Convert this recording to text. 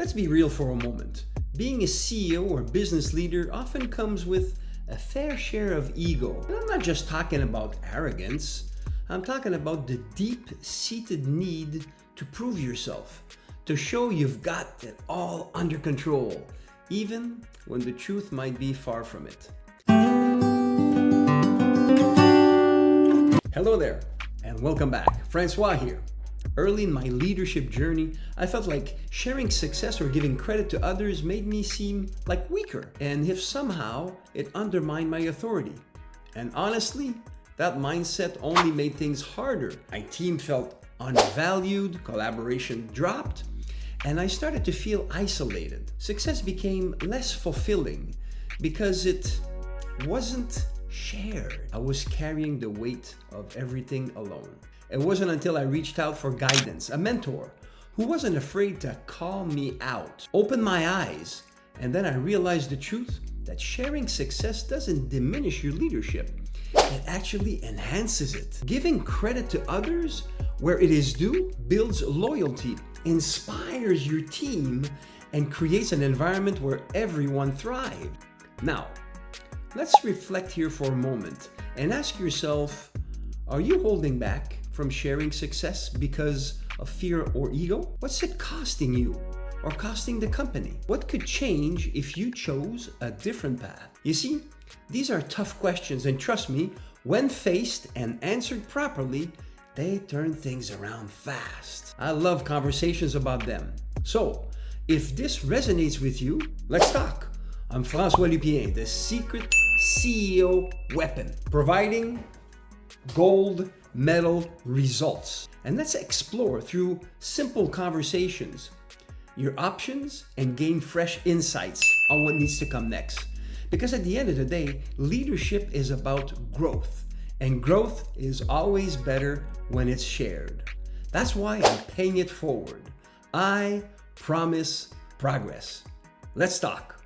Let's be real for a moment. Being a CEO or business leader often comes with a fair share of ego. And I'm not just talking about arrogance. I'm talking about the deep-seated need to prove yourself, to show you've got it all under control, even when the truth might be far from it. Hello there, and welcome back. Francois here. Early in my leadership journey, I felt like sharing success or giving credit to others made me seem like weaker, and if somehow it undermined my authority. And honestly, that mindset only made things harder. My team felt undervalued, collaboration dropped, and I started to feel isolated. Success became less fulfilling because it wasn't shared. I was carrying the weight of everything alone. It wasn't until I reached out for guidance, a mentor who wasn't afraid to call me out, open my eyes, and then I realized the truth that sharing success doesn't diminish your leadership. It actually enhances it. Giving credit to others where it is due builds loyalty, inspires your team, and creates an environment where everyone thrives. Now, let's reflect here for a moment and ask yourself, are you holding back from sharing success because of fear or ego? What's it costing you or costing the company? What could change if you chose a different path? You see, these are tough questions, and trust me, when faced and answered properly, they turn things around fast. I love conversations about them. So, if this resonates with you, let's talk. I'm Francois Lupien, the secret CEO weapon, providing gold medal results. And let's explore through simple conversations your options and gain fresh insights on what needs to come next. Because at the end of the day, leadership is about growth, and growth is always better when it's shared. That's why I'm paying it forward. I promise progress. Let's talk.